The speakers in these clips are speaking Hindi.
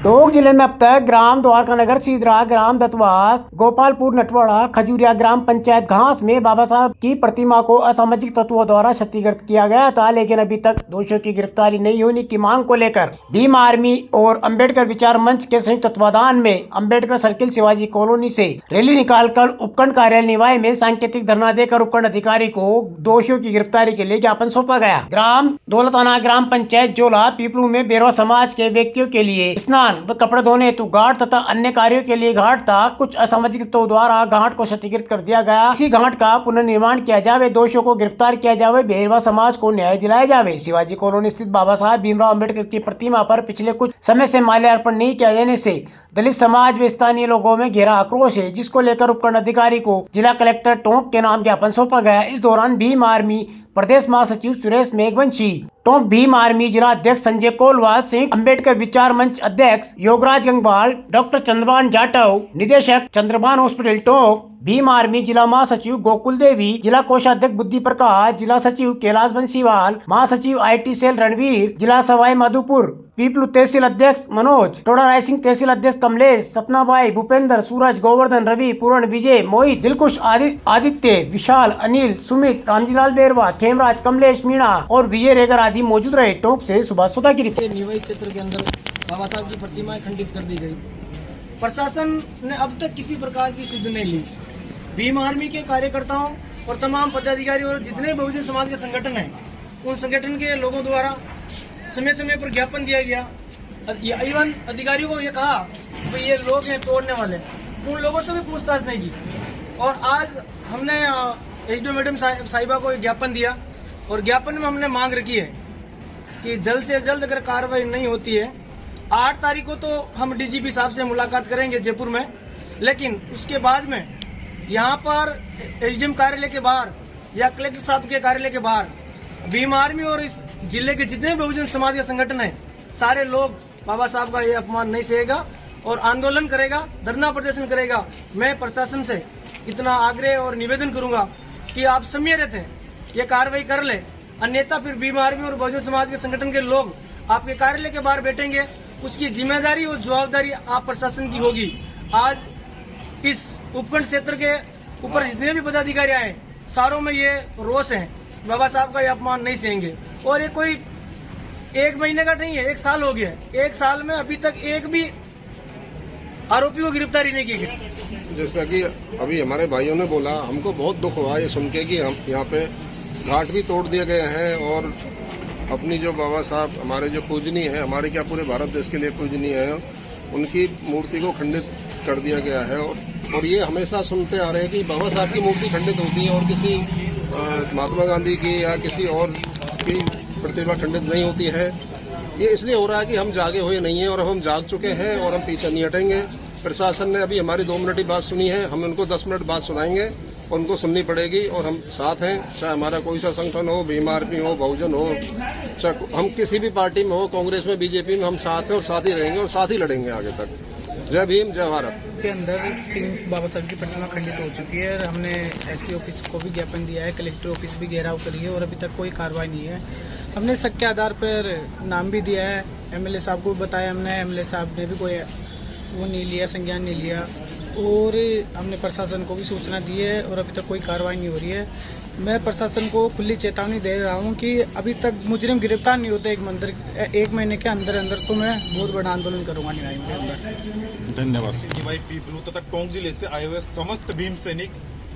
टोंक जिले में अब तक ग्राम द्वारका नगर, सीधरा, ग्राम दत्तवास, गोपालपुर, नटवाड़ा, खजूरिया ग्राम पंचायत घास में बाबा साहब की प्रतिमा को असामाजिक तत्वों द्वारा क्षतिग्रस्त किया गया था, लेकिन अभी तक दोषियों की गिरफ्तारी नहीं होने की मांग को लेकर भीम आर्मी और अंबेडकर विचार मंच के संयुक्त तत्वाधान में अंबेडकर सर्किल, शिवाजी कॉलोनी से रैली निकालकर उपखंड कार्यालय निवाई में सांकेतिक धरना देकर उपखंड अधिकारी को दोषियों की गिरफ्तारी के लिए ज्ञापन सौंपा गया। ग्राम दौलताना ग्राम पंचायत जोला पीपलू में बेरवा समाज के व्यक्तियों के लिए स्नान व कपड़े धोने हेतु घाट तथा अन्य कार्यों के लिए घाट था। कुछ असामाजिक तत्वों द्वारा घाट को क्षतिग्रस्त कर दिया गया। इसी घाट का पुनर्निर्माण किया जावे, दोषियों को गिरफ्तार किया जावे, बेरवा समाज को न्याय दिलाया जावे। शिवाजी कॉलोनी स्थित बाबा साहब भीमराव अम्बेडकर की प्रतिमा पर पिछले कुछ समय से माल्यार्पण नहीं किया जाने से दलित समाज व स्थानीय लोगों में गहरा आक्रोश है, जिसको लेकर उपखंड अधिकारी को जिला कलेक्टर टोंक के नाम ज्ञापन सौंपा गया। इस दौरान भीम आर्मी प्रदेश महासचिव सुरेश मेघवंशी, टोंक भीम आर्मी जिला अध्यक्ष संजय कोलवाल, संयुक्त अम्बेडकर विचार मंच अध्यक्ष योगराज गंगवाल, डॉक्टर चंद्रभान जाटव, निदेशक चंद्रभान हॉस्पिटल टोंक, भीम आर्मी जिला महासचिव गोकुल देवी, जिला कोषाध्यक्ष बुद्धि प्रकाश, जिला सचिव कैलाश बंसीवाल, महासचिव IT सेल रणवीर, जिला सवाई माधोपुर, पीपलू तहसील अध्यक्ष मनोज, टोडा रायसिंह तहसील अध्यक्ष कमलेश, सपनाबाई, भूपेंद्र, सूरज, गोवर्धन, रवि, पूर्ण, विजय, मोहित, दिलकुश, आदित्य, विशाल, अनिल, सुमित, रामजीलाल बेरवा, खेमराज, कमलेश, मीणा और विजय रेगर आदि मौजूद रहे। टोंक से सुभाष सोदा की रिपोर्ट। निवाई क्षेत्र के अंदर बाबा साहब की प्रतिमाएं खंडित कर दी गई। प्रशासन ने अब तक किसी प्रकार की सुध नहीं ली। भीम आर्मी के कार्यकर्ताओं और तमाम पदाधिकारी और जितने बहुजन समाज के संगठन हैं, उन संगठन के लोगों द्वारा समय समय पर ज्ञापन दिया गया। इवन अधिकारियों को ये कहा कि ये लोग हैं तोड़ने वाले, उन लोगों से भी पूछताछ नहीं की। और आज हमने एसडीओ मैडम साहिबा को ज्ञापन दिया और ज्ञापन में हमने मांग रखी है कि जल्द से जल्द अगर कार्रवाई नहीं होती है, 8 तारीख को तो हम डीजीपी साहब से मुलाकात करेंगे जयपुर में, लेकिन उसके बाद में यहाँ पर एसडीएम कार्यालय के बाहर या कलेक्टर साहब के कार्यालय के बाहर भीम आर्मी और इस जिले के जितने बहुजन समाज के संगठन हैं, सारे लोग बाबा साहब का ये अपमान नहीं सहेगा और आंदोलन करेगा, धरना प्रदर्शन करेगा। मैं प्रशासन से इतना आग्रह और निवेदन करूंगा कि आप सम्मिलित हैं, ये कार्रवाई कर ले, अन्यथा फिर भीम आर्मी और बहुजन समाज के संगठन के लोग आपके कार्यालय के बाहर बैठेंगे। उसकी जिम्मेदारी और जवाबदारी आप प्रशासन की होगी। आज इस उपखंड क्षेत्र के ऊपर जितने भी पदाधिकारी आए, सारों में ये रोष है, बाबा साहब का ये अपमान नहीं सहेंगे। और ये कोई 1 महीने का नहीं है, 1 साल हो गया है। 1 साल में अभी तक एक भी आरोपी को गिरफ्तारी नहीं की गई। जैसा कि अभी हमारे भाइयों ने बोला, हमको बहुत दुख हुआ ये सुन के कि हम यहाँ पे घाट भी तोड़ दिए गए हैं और अपनी जो बाबा साहब हमारे जो पूजनीय है, हमारे क्या पूरे भारत देश के लिए पूजनीय है, उनकी मूर्ति को खंडित कर दिया गया है। और ये हमेशा सुनते आ रहे हैं कि बाबा साहब की मूर्ति खंडित होती है और किसी महात्मा गांधी की या किसी और की प्रतिमा खंडित नहीं होती है। ये इसलिए हो रहा है कि हम जागे हुए नहीं हैं और अब हम जाग चुके हैं और हम पीछे नहीं हटेंगे। प्रशासन ने अभी हमारी 2 मिनट की बात सुनी है, हम उनको 10 मिनट बात सुनाएंगे और उनको सुननी पड़ेगी। और हम साथ हैं, चाहे हमारा कोई सा संगठन हो, भीम आर्मी हो, बहुजन हो, चाहे हम किसी भी पार्टी में हो, कांग्रेस में, बीजेपी में, हम साथ हैं और साथ ही रहेंगे और साथ ही लड़ेंगे आगे तक। जय भीम, जय भारत। के अंदर 3 बाबा साहब की प्रतिमा खंडित हो चुकी है। हमने एसपी ऑफिस को भी ज्ञापन दिया है, कलेक्टर ऑफिस भी घेराव करी है और अभी तक कोई कार्रवाई नहीं है। हमने शक के आधार पर नाम भी दिया है, एमएलए साहब को बताया हमने, एमएलए साहब ने भी कोई वो नहीं लिया, संज्ञान नहीं लिया। और हमने प्रशासन को भी सूचना दी है और अभी तक कोई कार्रवाई नहीं हो रही है। मैं प्रशासन को खुली चेतावनी दे रहा हूं कि अभी तक मुजरिम गिरफ्तार नहीं होते 1 महीने के अंदर अंदर, तो मैं बहुत बड़ा आंदोलन करूंगा निवाई के अंदर। धन्यवाद। निवाई पीपलू तथा टोंक जिले से आए हुए समस्त भीम सैनिक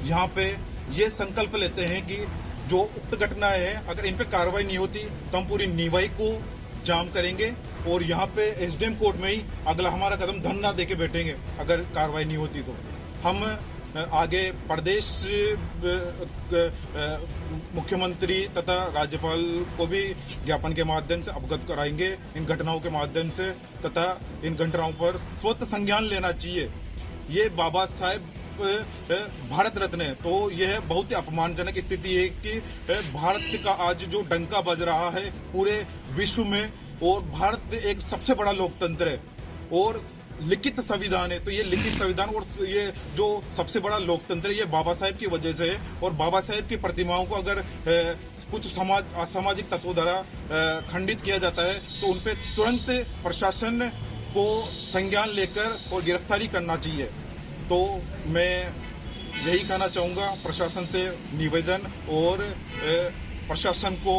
यहाँ पे ये संकल्प लेते हैं कि जो उक्त घटनाएं हैं, अगर इन पे कार्रवाई नहीं होती तो हम पूरी निवाई को जाम करेंगे और यहाँ पे एसडीएम कोर्ट में ही अगला हमारा कदम धरना देके बैठेंगे। अगर कार्रवाई नहीं होती तो हम आगे प्रदेश मुख्यमंत्री तथा राज्यपाल को भी ज्ञापन के माध्यम से अवगत कराएंगे इन घटनाओं के माध्यम से, तथा इन घटनाओं पर स्वतः संज्ञान लेना चाहिए। ये बाबा साहेब भारत रत्न है, तो यह बहुत ही अपमानजनक स्थिति है कि भारत का आज जो डंका बज रहा है पूरे विश्व में, और भारत एक सबसे बड़ा लोकतंत्र है और लिखित संविधान है, तो ये लिखित संविधान और ये जो सबसे बड़ा लोकतंत्र है ये बाबा साहेब की वजह से है। और बाबा साहेब की प्रतिमाओं को अगर कुछ असामाजिक तत्वों द्वारा खंडित किया जाता है तो उनपे तुरंत प्रशासन को संज्ञान लेकर और गिरफ्तारी करना चाहिए। तो मैं यही कहना चाहूँगा प्रशासन से निवेदन और प्रशासन को